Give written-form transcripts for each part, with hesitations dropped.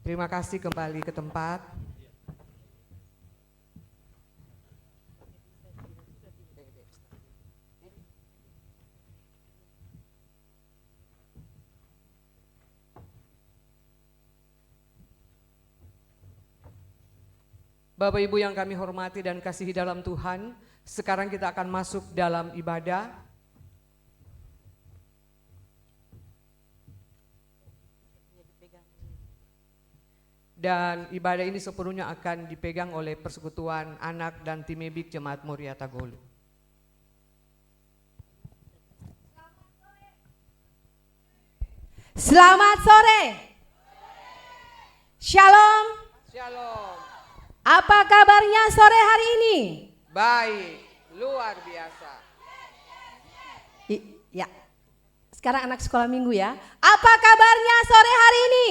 Terima kasih, kembali ke tempat. Bapak Ibu yang kami hormati dan kasihi dalam Tuhan, sekarang kita akan masuk dalam ibadah. Dan ibadah ini sepenuhnya akan dipegang oleh Persekutuan Anak dan Timebik Jemaat Muria Tagolu. Selamat sore. Shalom. Shalom. Apa kabarnya sore hari ini? Baik, luar biasa. Ya. Sekarang anak sekolah minggu ya. Apa kabarnya sore hari ini?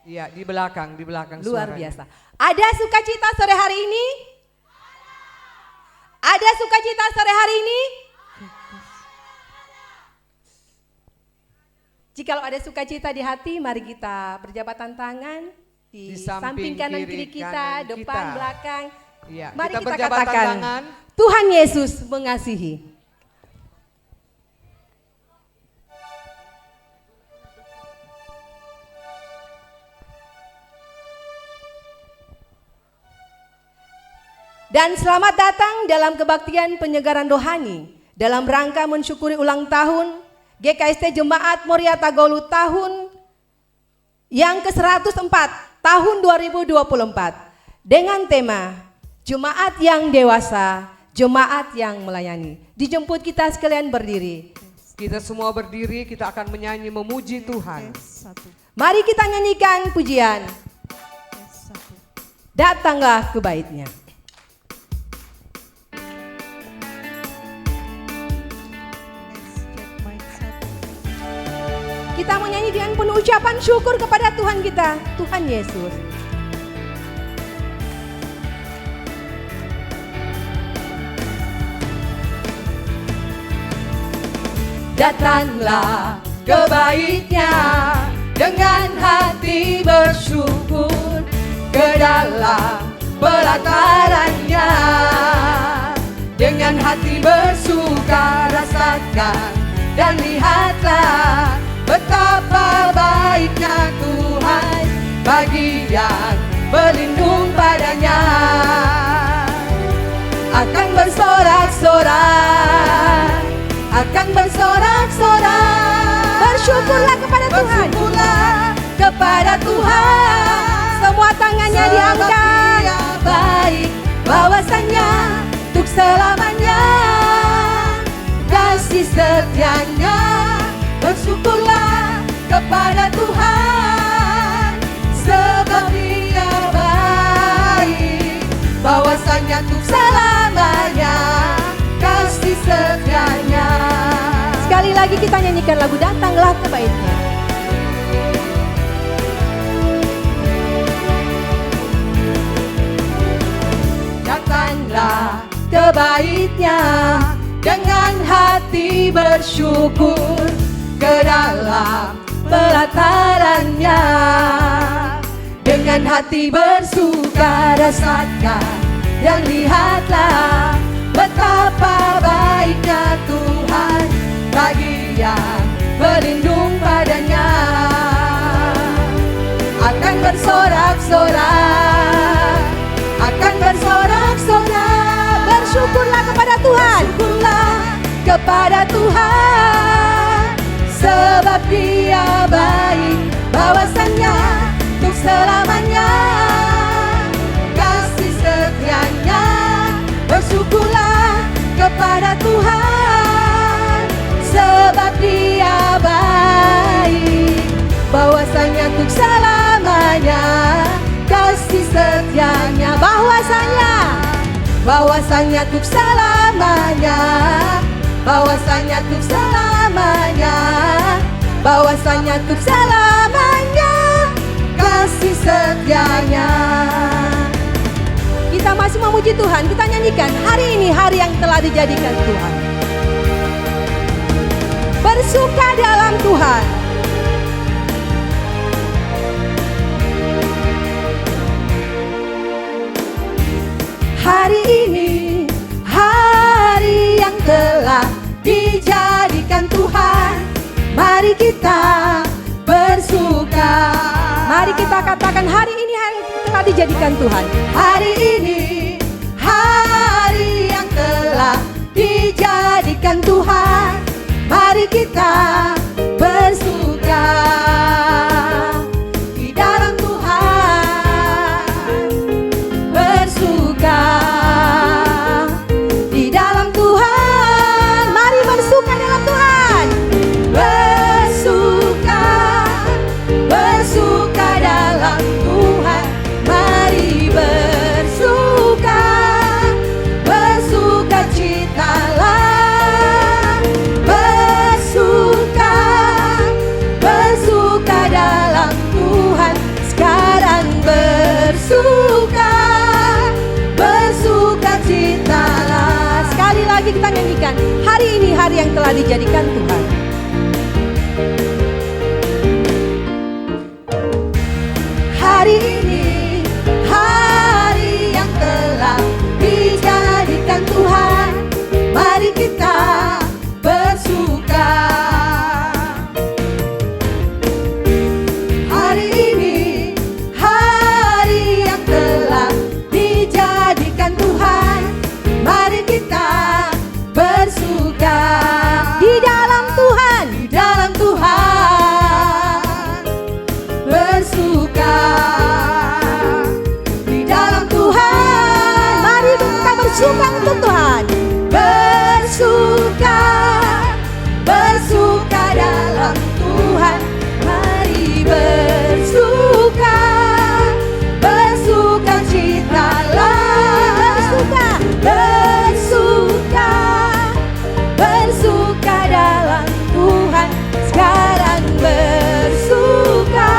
Iya, di belakang Luar suaranya. biasa. Ada sukacita sore hari ini? Ada sukacita sore hari ini? Jikalau ada sukacita di hati, mari kita berjabatan tangan di samping kanan kiri kita, kanan depan, kita. belakang. Iya, Mari kita berjabatan katakan, tangan. Tuhan Yesus mengasihi. Dan selamat datang dalam kebaktian penyegaran rohani dalam rangka mensyukuri ulang tahun GKST Jemaat Muria Tagolu tahun yang ke-104 tahun 2024 dengan tema Jemaat yang Dewasa, Jemaat yang Melayani. Dijemput kita sekalian berdiri. Kita semua berdiri, kita akan menyanyi memuji Tuhan. Mari kita nyanyikan pujian. Datanglah ke baitnya. Kita menyanyi dengan penuh ucapan syukur kepada Tuhan kita, Tuhan Yesus. Datanglah ke baitnya dengan hati bersyukur, ke dalam pelatarannya dengan hati bersuka rasakan dan lihatlah betapa baiknya Tuhan bagi yang berlindung padanya. Akan bersorak-sorak, akan bersorak-sorak. Bersyukurlah kepada Tuhan. Bersyukurlah kepada Tuhan. Semua tangannya diangkat. Dia baik, bahwasanya untuk selamanya kasih setianya. Bersyukurlah kepada Tuhan, sebab Dia baik, bahwasanya untuk selamanya kasih setianya. Sekali lagi kita nyanyikan lagu Datanglah ke Baitnya. Datanglah ke baitnya dengan hati bersyukur, ke dalam pelatarannya dengan hati bersuka rasakan dan lihatlah betapa baiknya Tuhan bagi yang berlindung padanya. Akan bersorak-sorak, akan bersorak-sorak. Bersyukurlah kepada Tuhan. Bersyukurlah kepada Tuhan, sebab Dia baik, bahwasanya untuk selamanya kasih setianya. Bersyukurlah kepada Tuhan, sebab Dia baik, bahwasanya untuk selamanya kasih setianya. Bahwasanya untuk selamanya, bahwasanya untuk selamanya, bahwasanya untuk selamanya kasih setianya. Kita masih memuji Tuhan, kita nyanyikan hari ini hari yang telah dijadikan Tuhan. Bersuka dalam Tuhan. dijadikan Tuhan. Mari kita bersuka. Mari kita katakan hari ini hari yang telah dijadikan Tuhan. Hari ini hari yang telah dijadikan Tuhan. Mari kita bersuka di dalam Tuhan. Bersuka di dalam Tuhan. Mari bersuka dalam Tuhan. Bersuka, bersuka dalam Tuhan. Mari bersuka, bersuka citalah. Bersuka, bersuka dalam Tuhan. Sekarang bersuka, bersuka citalah. Sekali lagi kita nyanyikan, hari ini hari yang telah dijadikan Tuhan. Hari ini hari yang telah dijadikan Tuhan. Mari kita bersuka. Hari ini hari yang telah dijadikan Tuhan. Mari kita bersuka di dalam Tuhan. Di dalam Tuhan bersuka. Di dalam Tuhan. Mari kita bersuka untuk Tuhan. Bersuka, bersuka dalam Tuhan. Mari bersuka, bersuka citalah. Bersuka, bersuka, bersuka dalam Tuhan. Sekarang bersuka,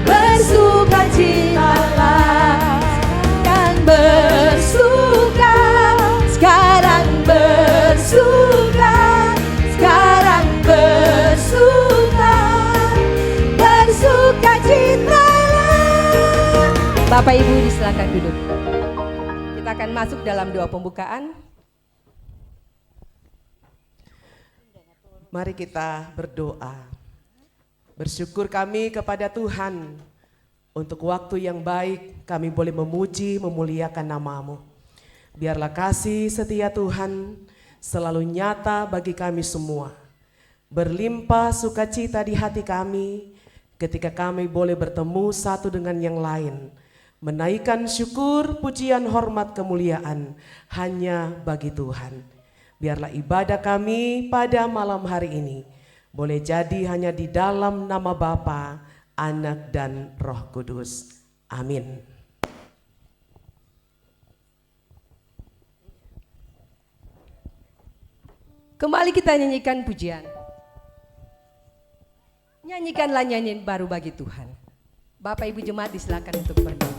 bersuka citalah. Sekarang bersuka, sekarang bersuka, sekarang bersuka, bersuka citalah. Bapak Ibu silakan duduk. Kita akan masuk dalam doa pembukaan. Mari kita berdoa. Bersyukur kami kepada Tuhan untuk waktu yang baik kami boleh memuji, memuliakan nama-Mu. Biarlah kasih setia Tuhan selalu nyata bagi kami semua. Berlimpah sukacita di hati kami ketika kami boleh bertemu satu dengan yang lain. Menaikkan syukur, pujian, hormat, kemuliaan hanya bagi Tuhan. Biarlah ibadah kami pada malam hari ini boleh jadi hanya di dalam nama Bapa, Anak, dan Roh Kudus. Amin. Kembali kita nyanyikan pujian. Nyanyikanlah nyanyian baru bagi Tuhan. Bapak Ibu jemaat disilakan untuk berdiri.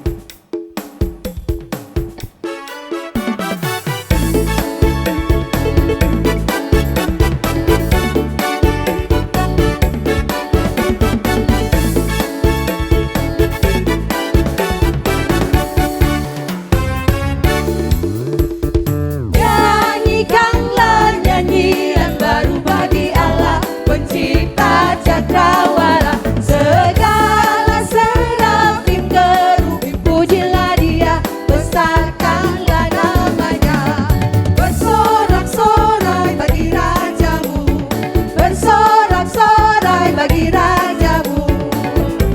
Nyanyikanlah nyanyian baru bagi Allah, Pencipta cakrawala. Segala serafim kerubi pujilah Dia, besarkanlah namanya. Bersorak-sorai bagi Rajamu, bersorak-sorai bagi Rajamu.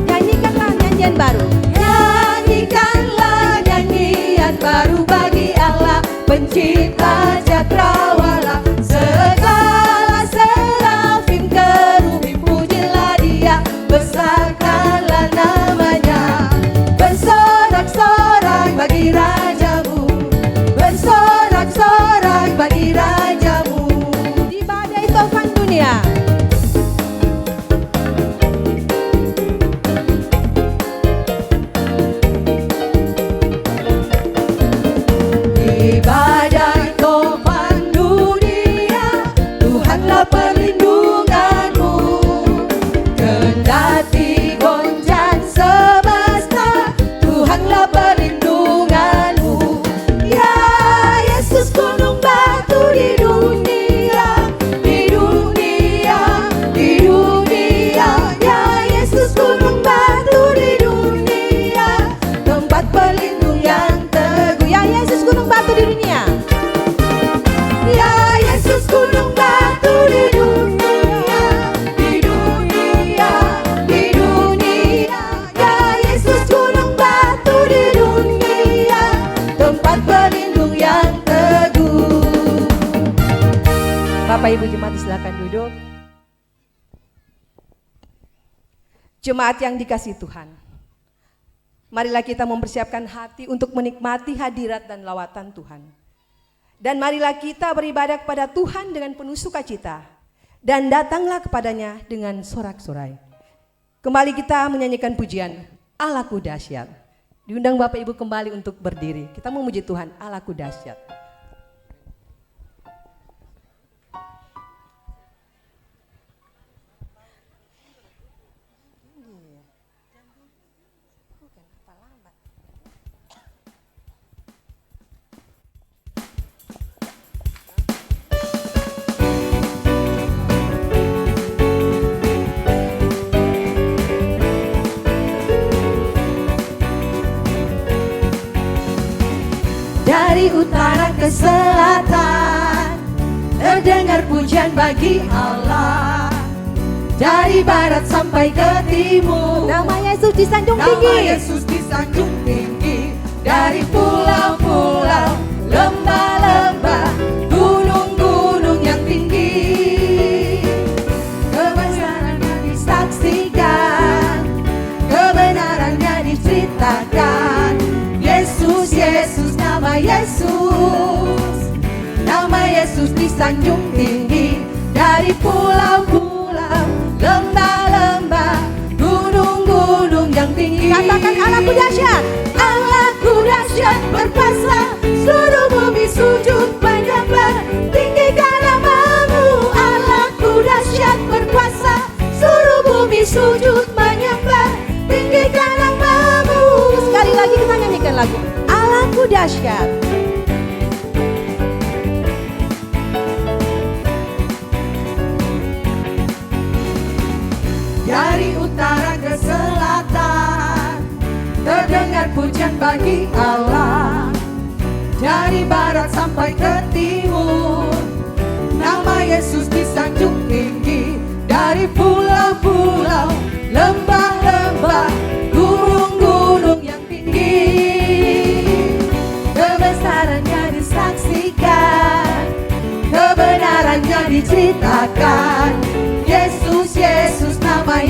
Nyanyikanlah nyanyian baru. Nyanyikanlah nyanyian baru bagi Allah, Pencipta cakrawala. Segala serafim kerubi pujilah Dia, besarkanlah namanya. Bersorak-sorai bagi Rajamu, bersorak-sorai bagi Rajamu. Di badai tofan dunia, di badai tofan dunia, Tuhanlah perlindunganmu. Kendati gonjang semesta, Tuhanlah perlindunganmu. Ya Yesus gunung batu di dunia, Ibu jemaat silakan duduk. Jemaat yang dikasihi Tuhan, marilah kita mempersiapkan hati untuk menikmati hadirat dan lawatan Tuhan. Dan marilah kita beribadah kepada Tuhan dengan penuh sukacita, dan datanglah kepadanya dengan sorak-sorai. Kembali kita menyanyikan pujian Allahku dahsyat. Diundang Bapak Ibu kembali untuk berdiri. Kita memuji Tuhan, Allahku dahsyat. Dari utara ke selatan terdengar pujian bagi Allah. Dari barat sampai ke timur Nama Yesus disanjung nama tinggi. Yesus disanjung tinggi. Dari pulau-pulau, lembah-lembah, gunung-gunung yang tinggi, kebesarannya disaksikan, kebenarannya diceritakan. Yesus, Yesus, nama Yesus disanjung tinggi. Dari pulau-pulau, lembah-lembah, gunung-gunung yang tinggi. Katakan Allahku dahsyat. Allahku dahsyat berkuasa, seluruh bumi sujud menyembah, tinggikan namamu. Allahku dahsyat berkuasa, seluruh bumi sujud menyembah, tinggikan namamu. Sekali lagi kita nyanyikan lagu Allahku dahsyat. Dari utara ke selatan terdengar pujian bagi Allah. Dari barat sampai ke timur nama Yesus disanjung tinggi. Dari pulau-pulau, lembah-lembah, gunung-gunung yang tinggi, kebesarannya disaksikan, kebenarannya diceritakan. Yesus, Yesus, nama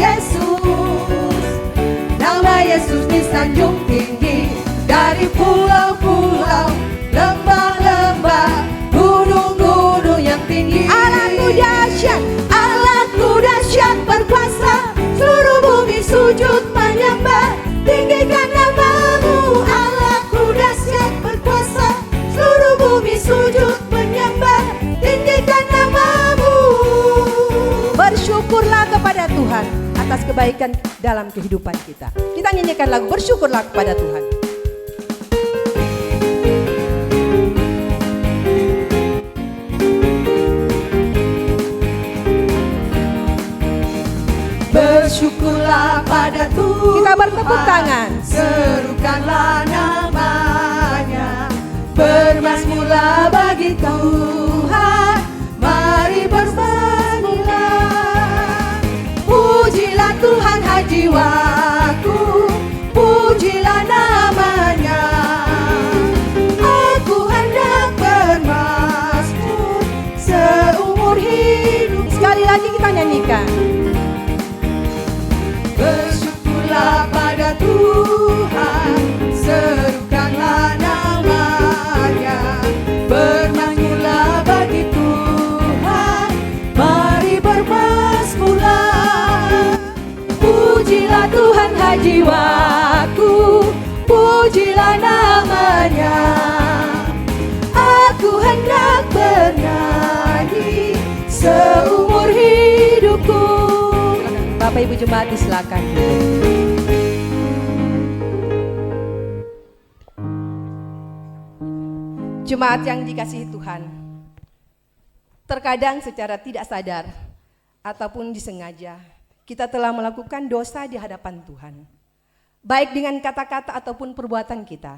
Yesus disanjung tinggi. Dari pulau-pulau, lembah-lembah, gunung-gunung yang tinggi. Allahku dahsyat. Allahku dahsyat berkuasa, seluruh bumi sujud menyembah, tinggikan namamu. Allahku dahsyat berkuasa, seluruh bumi sujud menyembah, tinggikan namamu. Bersyukurlah kepada Tuhan atas kebaikan dalam kehidupan kita. Kita nyanyikan lagu bersyukurlah kepada Tuhan. Bersyukurlah pada Tuhan. Kita bertepuk tangan. Serukanlah namanya. Bermazmurlah bagi Tuhan. Mari bermazmurlah. Pujilah Tuhan hai jiwaku, pujilah namanya. Aku hendak bermazmur seumur hidup. Sekali lagi kita nyanyikan. Bersyukurlah pada Tuhan, serukanlah namanya. Bermazmurlah bagi Tuhan, mari bermazmurlah. Pujilah Tuhan hai jiwaku, pujilah namanya. Aku hendak bernyanyi seumur hidupku. Bapak Ibu jemaat silakan. Jemaat yang dikasihi Tuhan, terkadang secara tidak sadar ataupun disengaja kita telah melakukan dosa di hadapan Tuhan, baik dengan kata-kata ataupun perbuatan kita.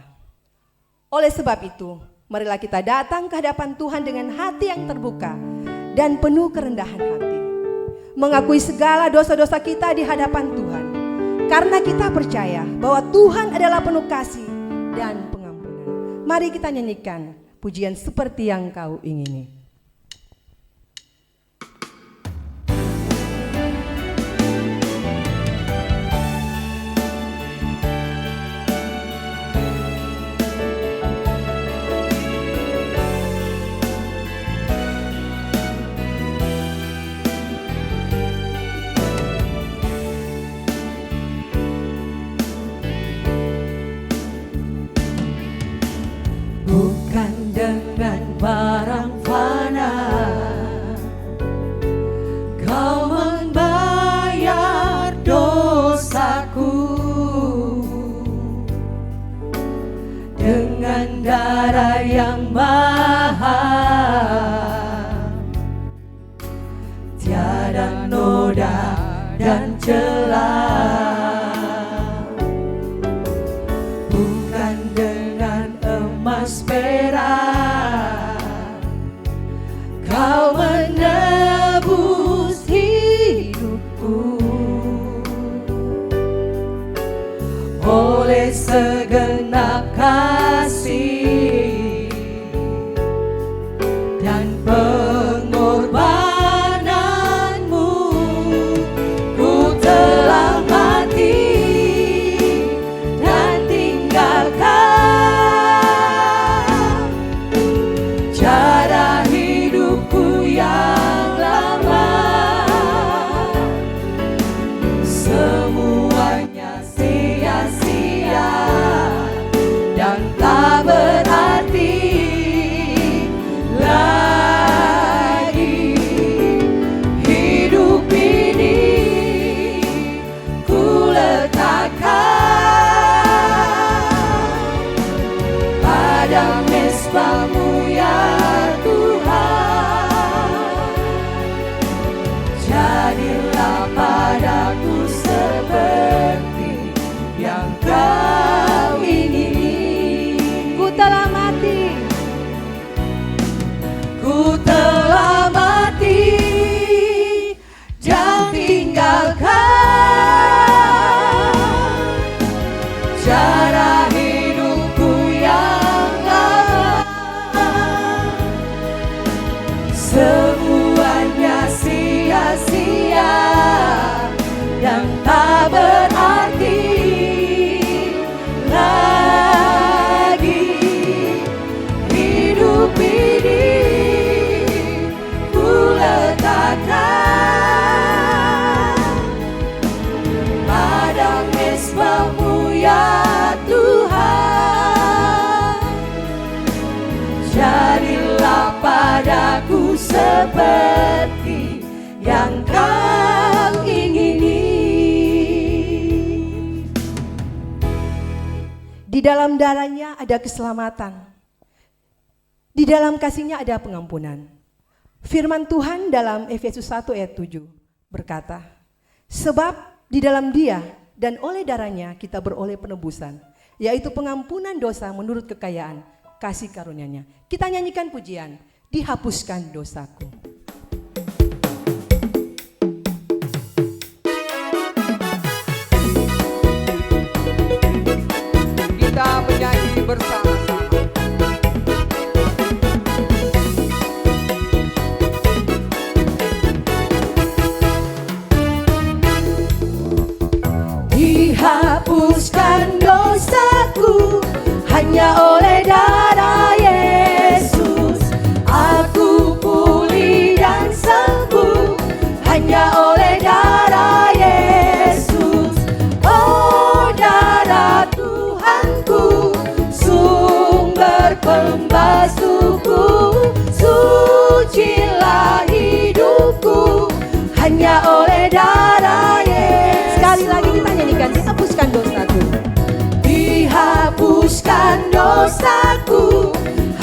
Oleh sebab itu, marilah kita datang ke hadapan Tuhan dengan hati yang terbuka dan penuh kerendahan hati, mengakui segala dosa-dosa kita di hadapan Tuhan, karena kita percaya bahwa Tuhan adalah penuh kasih dan pengampunan. Mari kita nyanyikan pujian seperti yang kau ingini. bukan darah yang mahal, tiada noda dan celah, bukan dengan emas perak kau menebus hidupku. Oleh segenap kasih dan pengorbananmu, ku telah mati dan tinggalkan cara hidupku yang lama. Semuanya sia-sia dan tak berarti lagi. Hidup ini ku letakkan pada mezbah-Mu ya Tuhan. Jadilah padaku seperti yang Kau ingini. Ku telah mati, ku telah mati dan tinggalkan cara hidupku yang lama. Semuanya sia-sia dan tak berarti lagi. Hidup ini ku letakkan pada mezbah-Mu ya Tuhan. Jadilah padaku seperti yang Kau ingini. Di dalam darahnya ada keselamatan. Di dalam kasih-Nya ada pengampunan. Firman Tuhan dalam Efesus 1 ayat 7 berkata, sebab di dalam Dia dan oleh darahnya kita beroleh penebusan, yaitu pengampunan dosa menurut kekayaan kasih karunia-Nya. Kita nyanyikan pujian, dihapuskan dosaku. Kita menyanyi bersama-sama. Dihapuskan dosaku hanya oleh darah Yesus. Aku pulih dan sembuh hanya oleh darah Yesus. Oh darah Tuhanku, sumber pembasuhku, sucilah hidupku hanya oleh darah Yesus. Sekali lagi kita nyanyikan, dihapuskan dosaku. Dihapuskan dosaku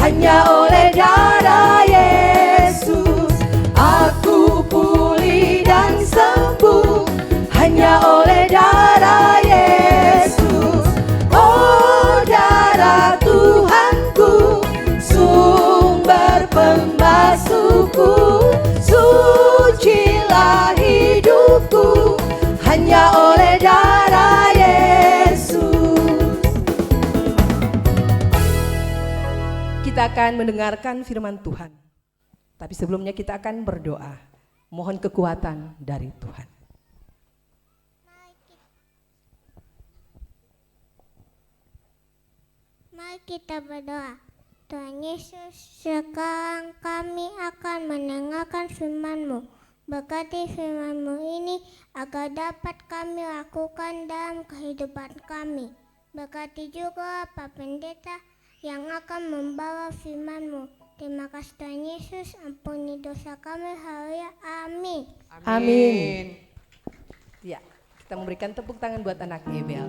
hanya oleh darah Yesus. Aku pulih dan sembuh hanya oleh darah Yesus. Oh darah Tuhanku, sumber pembasuhku, sucilah hidupku hanya oleh darah Yesus. Kita akan mendengarkan firman Tuhan. Tapi sebelumnya kita akan berdoa. Mohon kekuatan dari Tuhan. Mari kita berdoa. Tuhan Yesus, sekarang kami akan mendengarkan firman-Mu. Berkati firman-Mu ini agar dapat kami lakukan dalam kehidupan kami. Berkati juga Pak Pendeta yang akan membawa firman-Mu. Terima kasih Tuhan Yesus, ampuni dosa kami, haleluya, amin. Amin. Ya, kita memberikan tepuk tangan buat anak Ebel.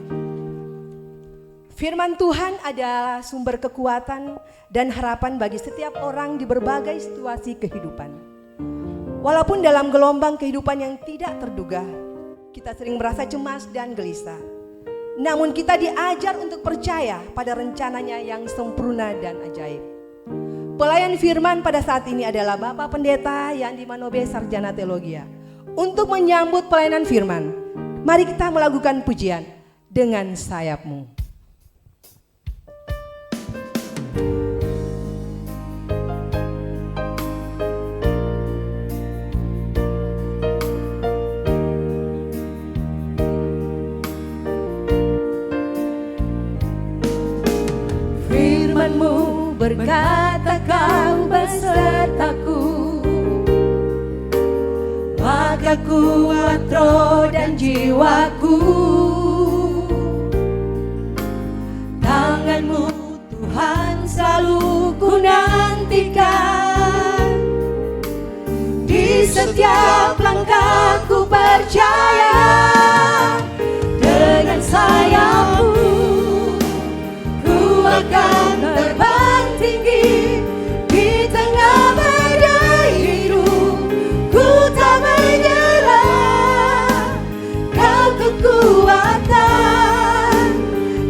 Firman Tuhan adalah sumber kekuatan dan harapan bagi setiap orang di berbagai situasi kehidupan. Walaupun dalam gelombang kehidupan yang tidak terduga, kita sering merasa cemas dan gelisah. Namun kita diajar untuk percaya pada rencananya yang sempurna dan ajaib. Pelayan firman pada saat ini adalah Bapak Pendeta Yandi Manobe Sarjana Teologia. Untuk menyambut pelayanan firman, mari kita melakukan pujian dengan sayapmu. Firman-Mu berkata Kau besertaku, maka kuat roh dan jiwaku. Tangan-Mu Tuhan selalu ku nantikan, di setiap langkahku percaya. Dengan sayap-Mu ku akan terbang tinggi di tengah badai hidup. Ku tak menyerah, Kau kekuatan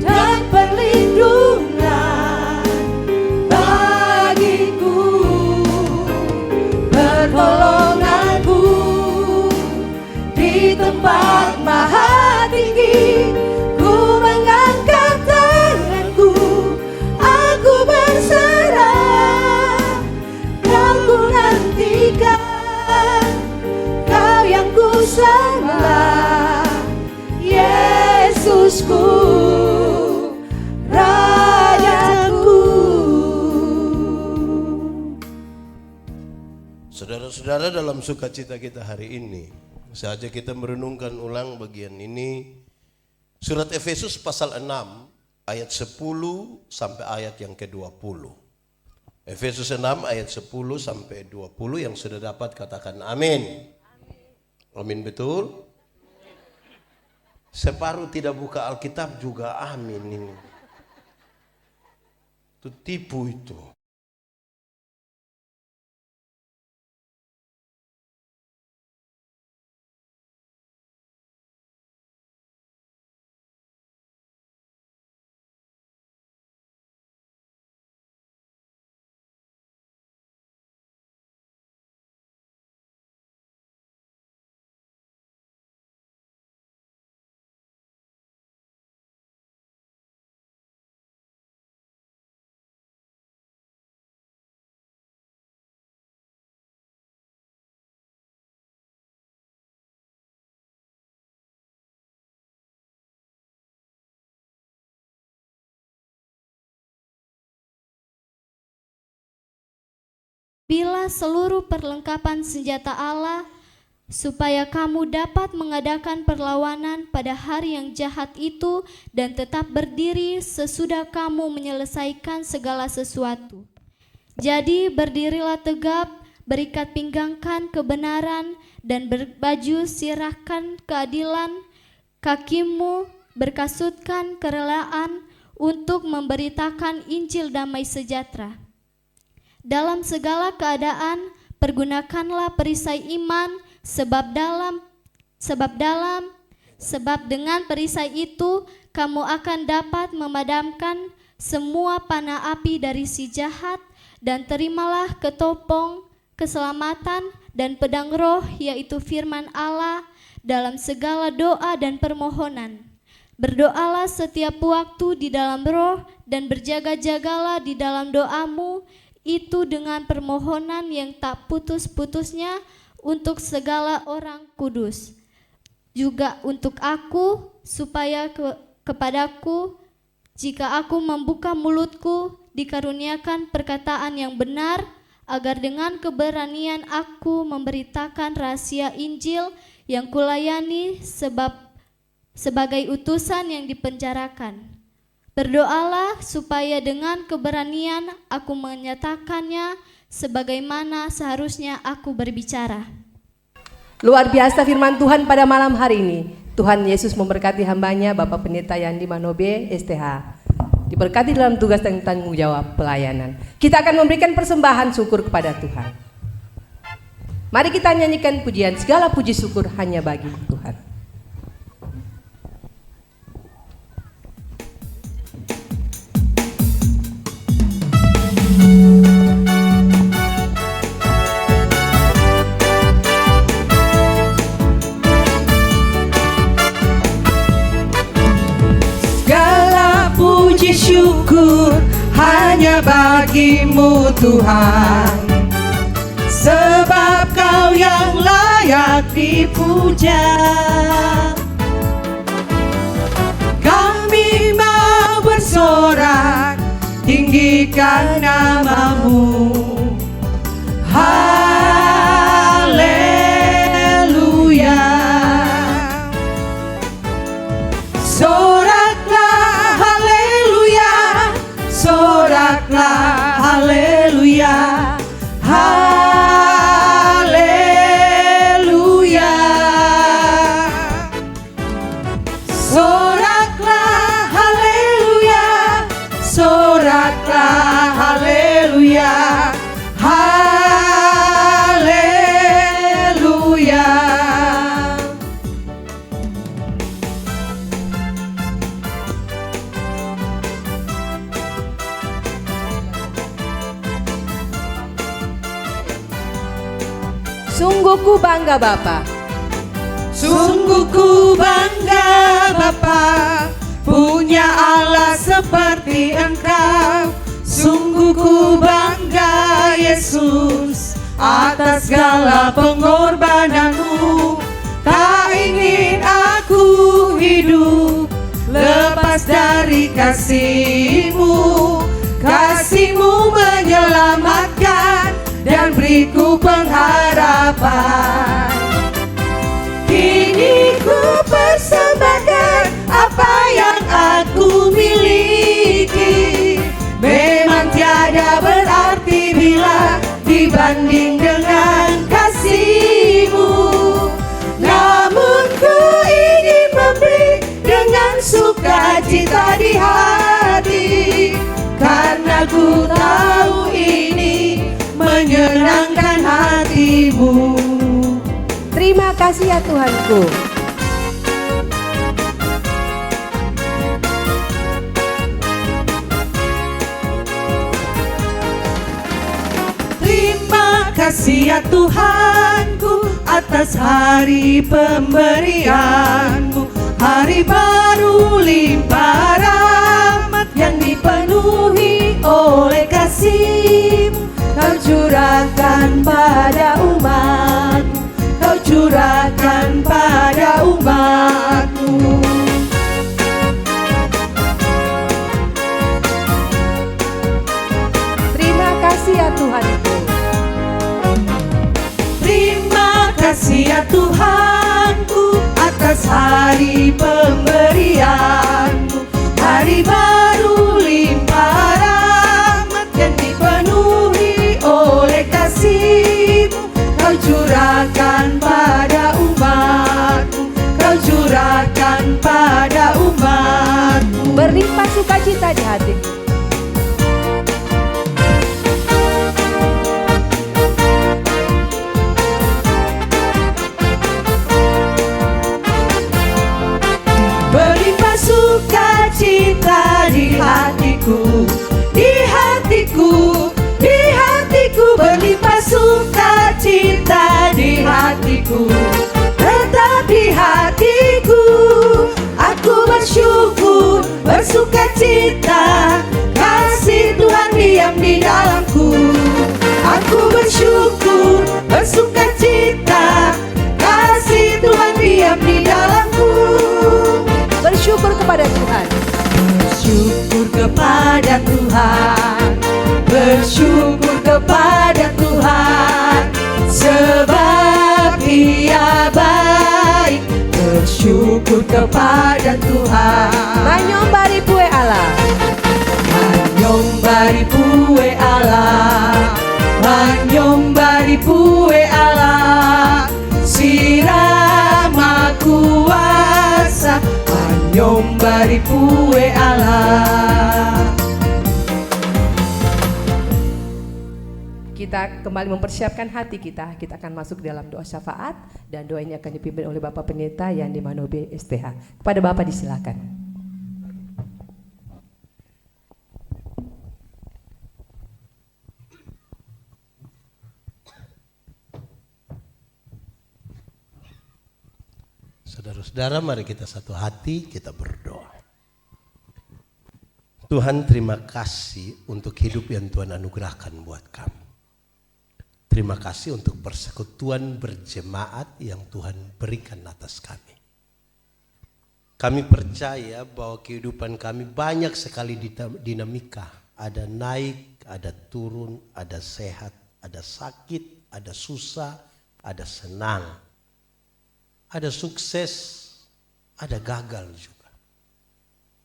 dan perlindungan bagiku, pertolonganku di tempat maha tinggi. Ku mengangkat tanganku, aku berserah. Kau ku nantikan, Kau yang ku sembah, Yesusku, Rajaku. Saudara-saudara, dalam sukacita kita hari ini, saja kita merenungkan ulang bagian ini, surat Efesus pasal 6 ayat 10 sampai ayat yang ke-20. Efesus 6 ayat 10 sampai 20, yang sudah dapat katakan amin. Amin, betul? Separuh tidak buka Alkitab juga amin ini. Itu tipu itu. Bila seluruh perlengkapan senjata Allah, supaya kamu dapat mengadakan perlawanan pada hari yang jahat itu dan tetap berdiri sesudah kamu menyelesaikan segala sesuatu. Jadi berdirilah tegap, berikat pinggangkan kebenaran, dan berbaju sirahkan keadilan, kakimu berkasutkan kerelaan untuk memberitakan Injil damai sejahtera. Dalam segala keadaan, pergunakanlah perisai iman, sebab dengan perisai itu kamu akan dapat memadamkan semua panah api dari si jahat, dan terimalah ketopong keselamatan dan pedang roh, yaitu firman Allah, dalam segala doa dan permohonan. Berdoalah setiap waktu di dalam roh, dan berjaga-jagalah di dalam doamu itu dengan permohonan yang tak putus-putusnya untuk segala orang kudus. Juga untuk aku, supaya kepadaku, jika aku membuka mulutku, dikaruniakan perkataan yang benar, agar dengan keberanian aku memberitakan rahasia Injil yang kulayani sebagai utusan yang dipenjarakan. Berdoalah supaya dengan keberanian aku menyatakannya sebagaimana seharusnya aku berbicara. Luar biasa firman Tuhan pada malam hari ini. Tuhan Yesus memberkati hambanya Bapak Pendeta Yandi Manobe, STH. diberkati dalam tugas dan tanggung jawab pelayanan. Kita akan memberikan persembahan syukur kepada Tuhan. Mari kita nyanyikan pujian, segala puji syukur hanya bagi Tuhan. Puji syukur hanya bagimu Tuhan, sebab Kau yang layak dipuja. Kami mau bersorak, tinggikan nama-Mu. Haleluya. Soraklah haleluya, soraklah haleluya, haleluya. Soraklah haleluya, soraklah haleluya, haleluya. Sungguh ku bangga Bapa, Sungguh ku bangga Bapa, punya Allah seperti Engkau. Sungguh ku bangga Yesus, atas segala pengorbanan-Mu. Tak ingin aku hidup lepas dari kasih-Mu. Kasih-Mu menyelamatkan dan beriku pengharapan. Kini ku persembahkan apa yang aku miliki. Memang tiada berarti bila dibanding dengan kasih-Mu. Namun ku ingin memberi dengan sukacita di hati, karena ku tahu ini menyenangkan hati-Mu. terima kasih ya Tuhanku. Terima kasih ya Tuhanku atas hari pemberian-Mu, hari baru limpah rahmat yang dipenuhi oleh kasih-Mu. Kau curahkan pada umat-Mu, Kau curahkan pada umat-Mu. Terima kasih ya Tuhanku. Terima kasih ya Tuhanku atas hari pemberian-Mu, hari baru limpah rahmat yang dipenuhi oleh kasih-Mu. Kau curahkan pada umat-Mu, Kau curahkan pada umat-Mu. Berlimpah sukacita di hatiku. Berlimpah sukacita di hatiku, di hatiku, di hatiku. Berlimpah sukacita di hatiku, tetap di hatiku. Aku bersyukur, bersukacita, kasih Tuhan diam di dalamku. Aku bersyukur, bersukacita, kasih Tuhan diam di dalamku. Bersyukur kepada Tuhan. Bersyukur kepada Tuhan, bersyukur kepada Tuhan, sebab Ia baik. Bersyukur kepada Tuhan. Manyombari pue Allah. Manyombari pue Allah, manyombari pue Allah, sirama kuasa. Manyombari pue Allah. kita kembali mempersiapkan hati kita, kita akan masuk dalam doa syafaat dan doa ini akan dipimpin oleh Bapak Pendeta Yandi Manobe SPH. Kepada Bapak disilakan. Saudara-saudara, mari kita satu hati, kita berdoa. Tuhan, terima kasih untuk hidup yang Tuhan anugerahkan buat kami. Terima kasih untuk persekutuan berjemaat yang Tuhan berikan atas kami. Kami percaya bahwa kehidupan kami banyak sekali dinamika. Ada naik, ada turun, ada sehat, ada sakit, ada susah, ada senang. Ada sukses, ada gagal juga.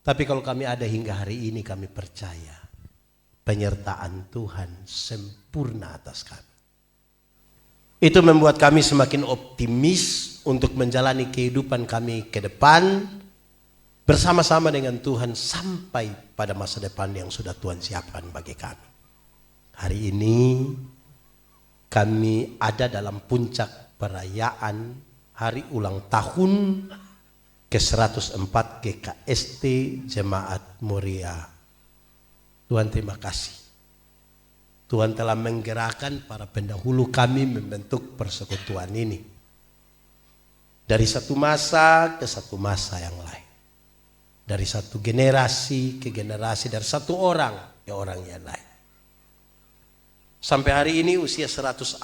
Tapi kalau kami ada hingga hari ini, kami percaya penyertaan Tuhan sempurna atas kami. Itu membuat kami semakin optimis untuk menjalani kehidupan kami ke depan bersama-sama dengan Tuhan sampai pada masa depan yang sudah Tuhan siapkan bagi kami. Hari ini kami ada dalam puncak perayaan hari ulang tahun ke-104 GKST Jemaat Moria. Tuhan, terima kasih. Tuhan telah menggerakkan para pendahulu kami membentuk persekutuan ini. Dari satu masa ke satu masa yang lain. Dari satu generasi ke generasi, dari satu orang ke orang yang lain. Sampai hari ini usia 104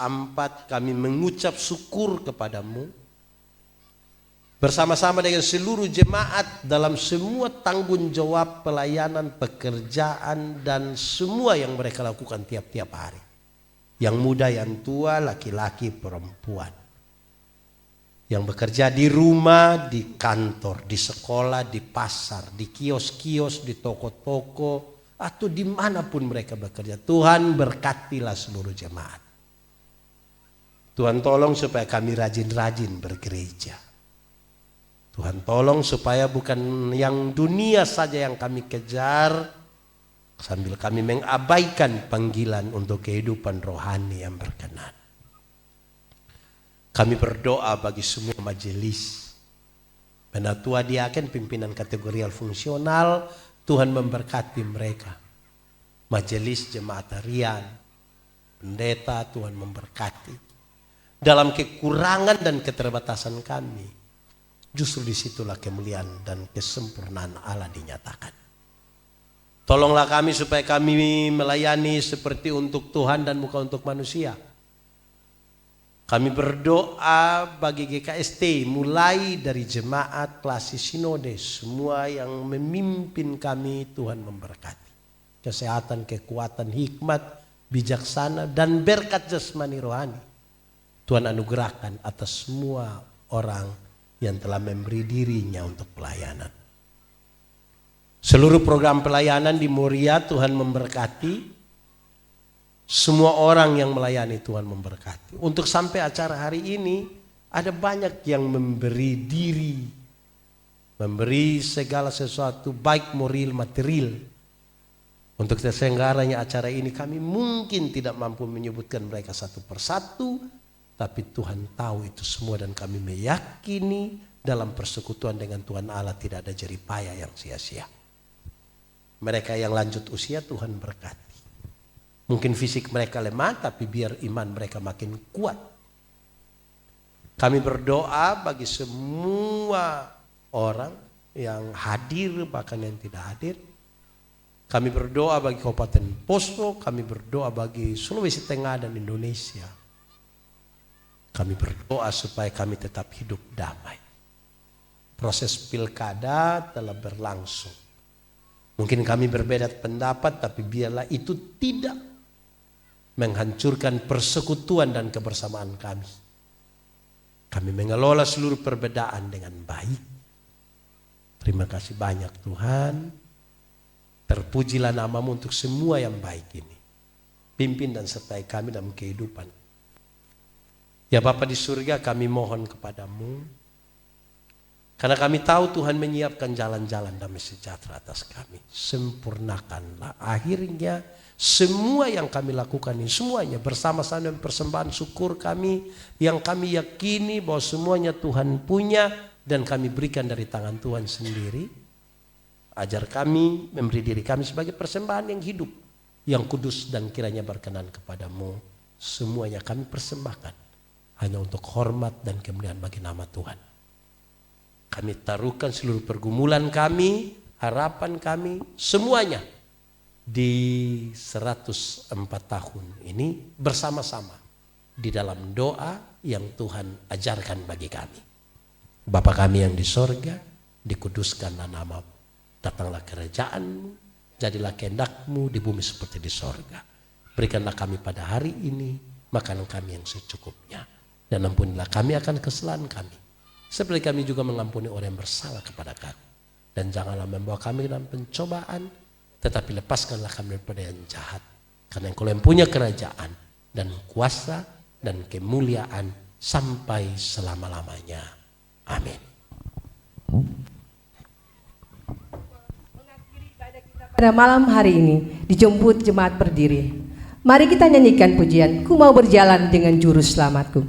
kami mengucap syukur kepadamu. Bersama-sama dengan seluruh jemaat dalam semua tanggung jawab pelayanan, pekerjaan dan semua yang mereka lakukan tiap-tiap hari. Yang muda, yang tua, laki-laki, perempuan. Yang bekerja di rumah, di kantor, di sekolah, di pasar, di kios-kios, di toko-toko, atau dimanapun mereka bekerja. Tuhan berkatilah seluruh jemaat. Tuhan tolong supaya kami rajin-rajin bergereja. Tuhan tolong supaya bukan yang dunia saja yang kami kejar, sambil kami mengabaikan panggilan untuk kehidupan rohani yang berkenan. Kami berdoa bagi semua majelis, penatua diaken, pimpinan kategorial fungsional, Tuhan memberkati mereka. Majelis jemaat harian, pendeta, Tuhan memberkati. Dalam kekurangan dan keterbatasan kami, justru disitulah kemuliaan dan kesempurnaan Allah dinyatakan. Tolonglah kami supaya kami melayani seperti untuk Tuhan dan bukan untuk manusia. Kami berdoa bagi GKST mulai dari jemaat, klasis sinode, semua yang memimpin kami Tuhan memberkati. Kesehatan, kekuatan, hikmat, bijaksana dan berkat jasmani rohani Tuhan anugerahkan atas semua orang yang telah memberi dirinya untuk pelayanan. Seluruh program pelayanan di Moria Tuhan memberkati. Semua orang yang melayani Tuhan memberkati. Untuk sampai acara hari ini ada banyak yang memberi diri, memberi segala sesuatu baik moral material. Untuk terselenggaranya acara ini kami mungkin tidak mampu menyebutkan mereka satu persatu, tapi Tuhan tahu itu semua dan kami meyakini dalam persekutuan dengan Tuhan Allah tidak ada jeripaya yang sia-sia. Mereka yang lanjut usia Tuhan berkati. Mungkin fisik mereka lemah tapi biar iman mereka makin kuat. Kami berdoa bagi semua orang yang hadir bahkan yang tidak hadir. Kami berdoa bagi Kabupaten Poso, kami berdoa bagi Sulawesi Tengah dan Indonesia. Kami berdoa supaya kami tetap hidup damai. Proses pilkada telah berlangsung. Mungkin kami berbeda pendapat, tapi biarlah itu tidak menghancurkan persekutuan dan kebersamaan kami. Kami mengelola seluruh perbedaan dengan baik. Terima kasih banyak Tuhan. Terpujilah namamu untuk semua yang baik ini. Pimpin dan sertai kami dalam kehidupan. Ya Bapa di surga, kami mohon kepadamu. Karena kami tahu Tuhan menyiapkan jalan-jalan damai sejahtera atas kami. Sempurnakanlah. Akhirnya Semua yang kami lakukan ini semuanya bersama-sama dengan persembahan syukur kami yang kami yakini bahwa semuanya Tuhan punya dan kami berikan dari tangan Tuhan sendiri. Ajar kami memberi diri kami sebagai persembahan yang hidup, yang kudus dan kiranya berkenan kepadamu. Semuanya kami persembahkan hanya untuk hormat dan kemuliaan bagi nama Tuhan. Kami taruhkan seluruh pergumulan kami, harapan kami, semuanya di 104 tahun ini bersama-sama di dalam doa yang Tuhan ajarkan bagi kami. Bapa kami yang di sorga, dikuduskanlah namamu, datanglah kerajaanmu, jadilah kehendak-mu di bumi seperti di sorga. Berikanlah kami pada hari ini makanan kami yang secukupnya, dan ampunilah kami akan kesalahan kami, seperti kami juga mengampuni orang yang bersalah kepada kami. Dan janganlah membawa kami dalam pencobaan, tetapi lepaskanlah kami daripada yang jahat. Karena Engkau yang punya kerajaan dan kuasa dan kemuliaan sampai selama-lamanya. Amin. Pada malam hari ini dijemput jemaat berdiri. Mari kita nyanyikan pujian Ku Mau Berjalan Dengan Juru Selamatku.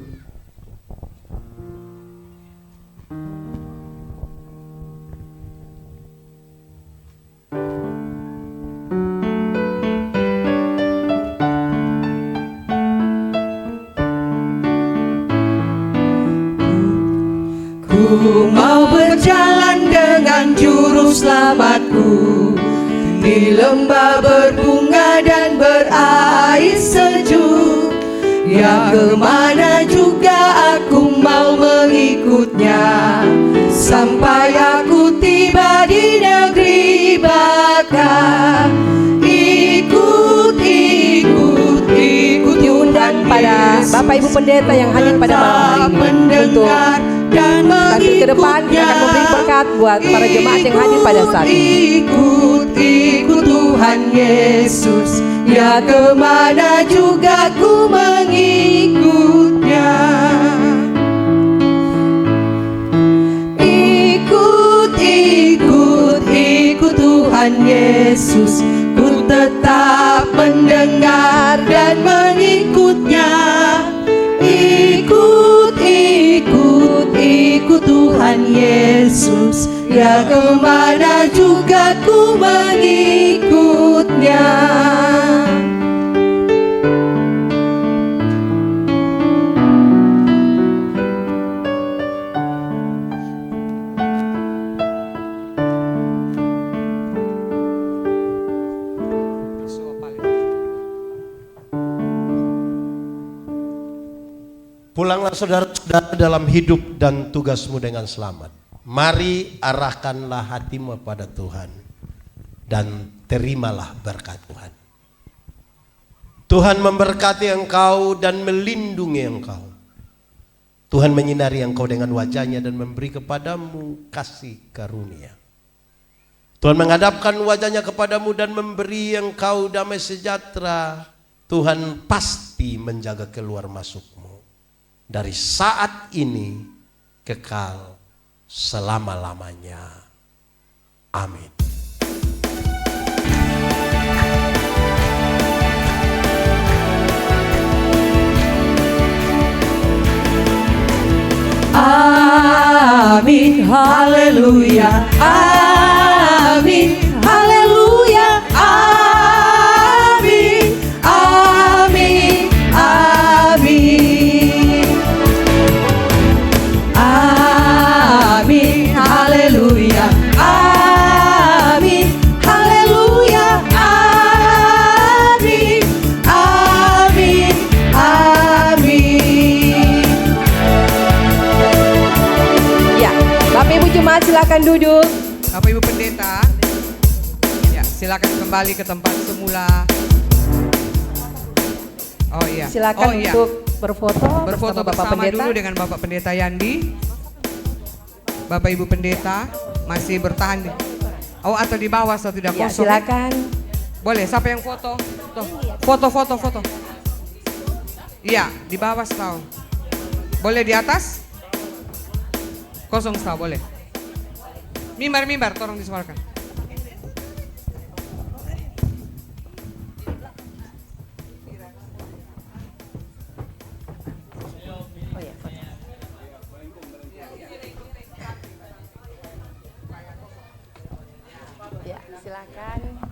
Ku mau berjalan dengan juru selamatku di lembah berbunga dan berair sejuk. Ya kemana juga aku mau mengikutnya, sampai aku tiba di negeri baka. Ikut, ikut, ikut Diundang pada Bapak Ibu Pendeta yang hadir pada malam hari ini untuk tampil ke depan dan memberi berkat buat para jemaat yang hadir pada saat ini. Ikut, ikut Tuhan Yesus, ya kemana juga ku mengikutnya. Ikut, ikut, ikut Tuhan Yesus, ku tetap mendengar dan mengikutnya. Ikut, ikut, ikut Tuhan Yesus, ya kemana juga ku mengikutnya. Pulanglah saudara-saudara dalam hidup dan tugasmu dengan selamat. Mari arahkanlah hatimu pada Tuhan dan terimalah berkat Tuhan. Tuhan memberkati engkau dan melindungi engkau. Tuhan menyinari engkau dengan wajahnya dan memberi kepadamu kasih karunia. Tuhan menghadapkan wajahnya kepadamu dan memberi engkau damai sejahtera. Tuhan pasti menjaga keluar masukmu dari saat ini kekal selama-lamanya. Amin. Amin, haleluya. Amin, haleluya. Amin, amin, amin. Amin, haleluya. Amin, haleluya. Amin, amin, amin. Ya, Bapak Ibu jemaat silakan duduk. Bapak Ibu Pendeta, ya silakan kembali ke tempat semula. Oh iya. Silakan oh, iya. untuk berfoto Berfoto Bapak bersama Pendeta. dulu dengan Bapak Pendeta Yandi. Bapak Ibu Pendeta masih bertahan di, atau di bawah atau tidak Ya, kosong. silakan. Boleh, siapa yang foto? Tuh, foto. Iya, di bawah setau. Boleh di atas? Kosong setau, boleh. Mimbar, tolong disuarakan. Silakan.